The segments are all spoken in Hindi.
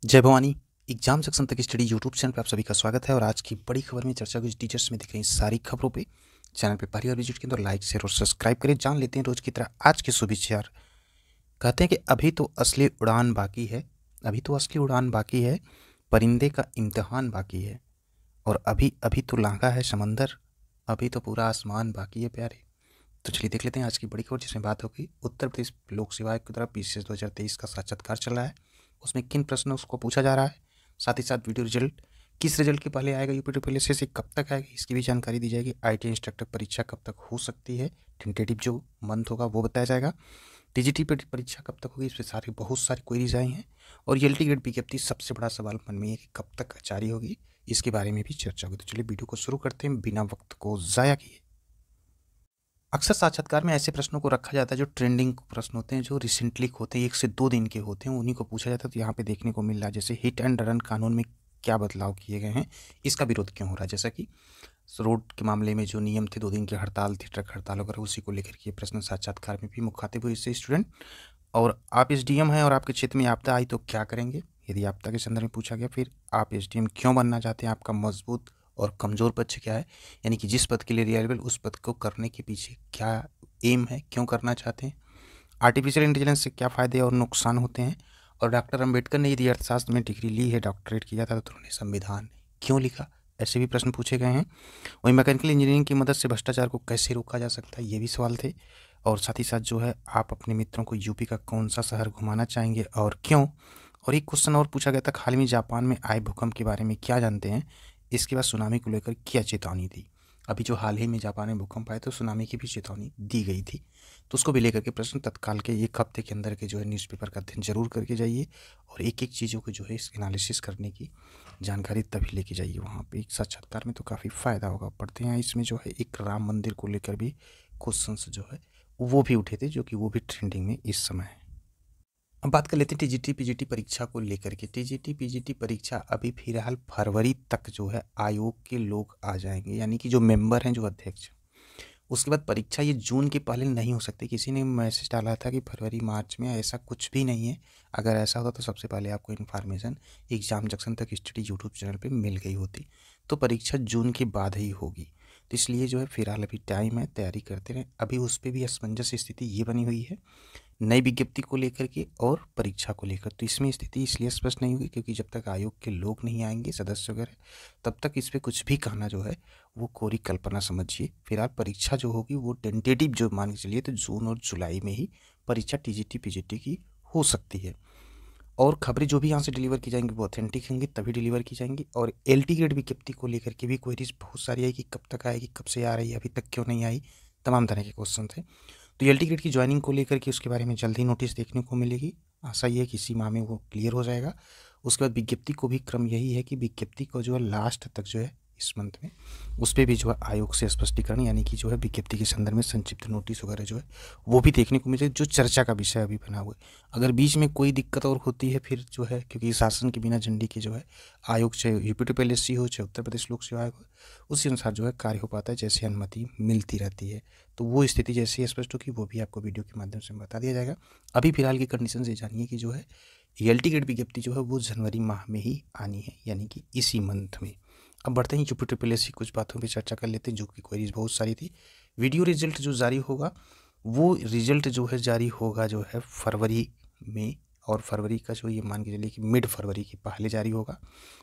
जय भवानी। एग्जाम सेक्शन तक स्टडी यूट्यूब चैनल पे आप सभी का स्वागत है और आज की बड़ी खबर में चर्चा कुछ टीचर्स में दिख रही सारी खबरों पे चैनल पे पहली बार विजिट करें तो लाइक शेयर और सब्सक्राइब करें। जान लेते हैं रोज की तरह आज के शुभ विचार। कहते हैं कि अभी तो असली उड़ान बाकी है, अभी तो असली उड़ान बाकी है, परिंदे का इम्तिहान बाकी है और अभी अभी तो लांघा है समंदर, अभी तो पूरा आसमान बाकी है प्यारे। तो चलिए देख लेते हैं आज की बड़ी खबर जिसमें बात होगी उत्तर प्रदेश लोक सेवा आयोग की तरफ बीसीएस 2023 का साक्षात्कार चल रहा है। उसमें किन प्रश्नों को पूछा जा रहा है, साथ ही साथ वीडियो रिजल्ट किस रिजल्ट के पहले आएगा, यूपी पहले से कब तक आएगा, इसकी भी जानकारी दी जाएगी। आईटी इंस्ट्रक्टर परीक्षा कब तक हो सकती है, टेंटेटिव जो मंथ होगा वो बताया जाएगा। टीजीटी परीक्षा कब तक होगी, इस पर सारी बहुत सारी क्वेरीज आई हैं। और एलटी ग्रेड विज्ञप्ति सबसे बड़ा सवाल मन में है कि कब तक जारी होगी, इसके बारे में भी चर्चा होगी। तो चलिए वीडियो को शुरू करते हैं बिना वक्त को ज़ाया किए। अक्सर साक्षात्कार में ऐसे प्रश्नों को रखा जाता है जो ट्रेंडिंग प्रश्न होते हैं, जो रिसेंटली होते हैं, 1 से 2 दिन के होते हैं, उन्हीं को पूछा जाता है। तो यहाँ पे देखने को मिल रहा है जैसे हिट एंड रन कानून में क्या बदलाव किए गए हैं, इसका विरोध क्यों हो रहा है। जैसा कि रोड के मामले में जो नियम थे, 2 दिन की हड़ताल थी, ट्रक हड़ताल वगैरह, उसी को लेकर के प्रश्न साक्षात्कार में भी मुखातिब हुए इससे स्टूडेंट। और आप एसडीएम हैं और आपके क्षेत्र में आपदा आई तो क्या करेंगे, यदि आपदा के संदर्भ में पूछा गया। फिर आप एसडीएम क्यों बनना चाहते हैं, आपका मजबूत और कमज़ोर पक्ष क्या है, यानी कि जिस पद के लिए रिलायबल उस पद को करने के पीछे क्या एम है, क्यों करना चाहते हैं। आर्टिफिशियल इंटेलिजेंस से क्या फ़ायदे और नुकसान होते हैं। और डॉक्टर अंबेडकर ने यदि अर्थशास्त्र में डिग्री ली है, डॉक्टरेट किया था, तो उन्होंने संविधान क्यों लिखा, ऐसे भी प्रश्न पूछे गए हैं। वहीं मैकेनिकल इंजीनियरिंग की मदद से भ्रष्टाचार को कैसे रोका जा सकता है, ये भी सवाल थे। और साथ ही साथ जो है आप अपने मित्रों को यूपी का कौन सा शहर घुमाना चाहेंगे और क्यों। और एक क्वेश्चन और पूछा गया था, हाल ही में जापान में आए भूकंप के बारे में क्या जानते हैं, इसके बाद सुनामी को लेकर क्या चेतावनी दी। अभी जो हाल ही में जापान में भूकंप आए तो सुनामी की भी चेतावनी दी गई थी। तो उसको भी लेकर के प्रश्न तत्काल के 1 हफ्ते के अंदर के जो है न्यूज़पेपर का अध्ययन जरूर करके जाइए और एक एक चीज़ों को जो है इस एनालिसिस करने की जानकारी तभी लेके जाइए वहाँ पे। एक साक्षात्कार में तो काफ़ी फ़ायदा होगा। पढ़ते हैं इसमें जो है एक राम मंदिर को लेकर भी क्वेश्चंस जो है वो भी उठे थे, जो कि वो भी ट्रेंडिंग में इस समय है। अब बात कर लेते हैं टीजीटी पीजीटी परीक्षा को लेकर के। टीजीटी पीजीटी परीक्षा अभी फिलहाल फरवरी तक जो है आयोग के लोग आ जाएंगे, यानी कि जो मेंबर हैं, जो अध्यक्ष। उसके बाद परीक्षा ये जून के पहले नहीं हो सकती। किसी ने मैसेज डाला था कि फरवरी मार्च में, ऐसा कुछ भी नहीं है। अगर ऐसा होता तो सबसे पहले आपको इन्फॉर्मेशन एग्जाम जंक्शन तक स्टडी यूट्यूब चैनल पे मिल गई होती। तो परीक्षा जून के बाद ही होगी। तो इसलिए जो है फिलहाल अभी टाइम है, तैयारी करते रहें। अभी उस पर भी असमंजस स्थिति ये बनी हुई है नई विज्ञप्ति को लेकर के और परीक्षा को लेकर। तो इसमें स्थिति इसलिए स्पष्ट नहीं हुई क्योंकि जब तक आयोग के लोग नहीं आएंगे, सदस्य वगैरह, तब तक इस पर कुछ भी कहना जो है वो कोरी कल्पना समझिए। फिलहाल परीक्षा जो होगी वो टेंटेटिव जो मान के चलिए तो जून और जुलाई में ही परीक्षा टीजीटी पीजीटी की हो सकती है। और खबरें जो भी यहाँ से डिलीवर की जाएंगी वो ऑथेंटिक होंगी, तभी डिलीवर की जाएंगी। और एलटी ग्रेड विज्ञप्ति को लेकर के भी क्वेरीज बहुत सारी आई कि कब तक आएगी, कब से आ रही है, अभी तक क्यों नहीं आई, तमाम तरह के क्वेश्चन थे। तो एलटी ग्रेड की ज्वाइनिंग को लेकर के उसके बारे में जल्द ही नोटिस देखने को मिलेगी। आशा ये है कि इसी माह में वो क्लियर हो जाएगा। उसके बाद विज्ञप्ति को भी क्रम यही है कि विज्ञप्ति को जो है लास्ट तक जो है इस मंथ में उस पर भी जो है आयोग से स्पष्टीकरण, यानी कि जो है विज्ञप्ति के संदर्भ में संक्षिप्त नोटिस वगैरह जो है वो भी देखने को मिले, जो चर्चा का विषय अभी बना हुआ है। अगर बीच में कोई दिक्कत और होती है फिर जो है, क्योंकि शासन के बिना झंडी के जो है आयोग, चाहे यूपी हो चाहे उत्तर प्रदेश लोक सेवा आयोग हो, उसी अनुसार जो है कार्य हो पाता है, जैसे अनुमति मिलती रहती है। तो वो स्थिति जैसे ही स्पष्ट होगी वो भी आपको वीडियो के माध्यम से बता दिया जाएगा। अभी फिलहाल की कंडीशन ये जानिए कि जो है एलटी ग्रेड विज्ञप्ति जो है वो जनवरी माह में ही आनी है, यानी कि इसी मंथ में। अब बढ़ते हैं यूपी कुछ बातों पर चर्चा कर लेते हैं, जो कि क्वेरीज बहुत सारी थी। वीडियो रिजल्ट जो जारी होगा वो रिजल्ट जो है जारी होगा जो है फरवरी में, और फरवरी का जो ये मान के चलिए कि मिड फरवरी के पहले जारी होगा।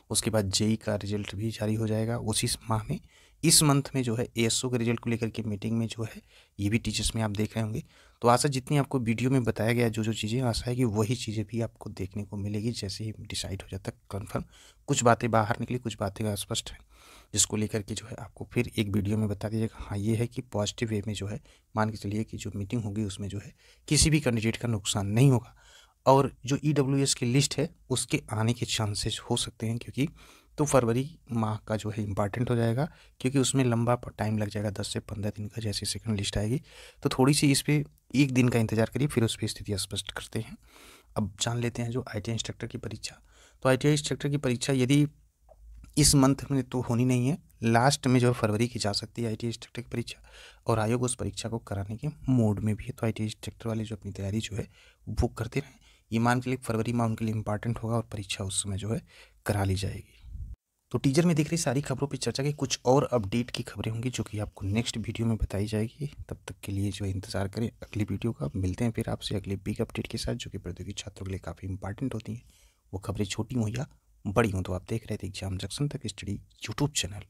उसके बाद जेई का रिजल्ट भी जारी हो जाएगा उसी माह में। इस मंथ में जो है एएसओ के रिजल्ट को लेकर के मीटिंग में जो है ये भी टीचर्स में आप देख रहे होंगे। तो आशा जितनी आपको वीडियो में बताया गया जो चीज़ें, आशा है कि वही चीज़ें भी आपको देखने को मिलेगी जैसे ही डिसाइड हो जाता है कन्फर्म। कुछ बातें बाहर निकली, कुछ बातें अस्पष्ट हैं, जिसको लेकर के जो है आपको फिर एक वीडियो में बता दीजिएगा। हाँ ये है कि पॉजिटिव वे में जो है मान के चलिए कि जो मीटिंग होगी उसमें जो है किसी भी कैंडिडेट का नुकसान नहीं होगा। और जो ईडब्ल्यूएस की लिस्ट है उसके आने के चांसेस हो सकते हैं, क्योंकि तो फरवरी माह का जो है इम्पॉर्टेंट हो जाएगा, क्योंकि उसमें लंबा टाइम लग जाएगा, 10 से 15 दिन का। जैसे सेकंड लिस्ट आएगी तो थोड़ी सी इस पर 1 दिन का इंतजार करिए, फिर उस पर स्थिति स्पष्ट करते हैं। अब जान लेते हैं जो आईटीआई इंस्ट्रक्टर की परीक्षा। तो आईटीआई इंस्ट्रक्टर की परीक्षा यदि इस मंथ में तो होनी नहीं है, लास्ट में जो है फरवरी की जा सकती है आईटीआई इंस्ट्रक्टर की परीक्षा। और आयोग उस परीक्षा को कराने के मोड में भी है। तो आईटीआई इंस्ट्रक्टर वाले जो अपनी तैयारी जो है वो करते रहें। ये मान के लिए फरवरी माह उनके लिए इंपॉर्टेंट होगा और परीक्षा उस समय जो है करा ली जाएगी। तो टीजर में दिख रही सारी खबरों पर चर्चा की कुछ और अपडेट की खबरें होंगी जो कि आपको नेक्स्ट वीडियो में बताई जाएगी। तब तक के लिए जो है इंतजार करें अगली वीडियो का। मिलते हैं फिर आपसे अगले बिग अपडेट के साथ जो कि प्रौद्योगिकी छात्रों के लिए काफ़ी इंपॉर्टेंट होती हैं। वो खबरें छोटी हों या बड़ी हों। तो आप देख रहे थे एग्जाम जंक्शन तक स्टडी यूट्यूब चैनल।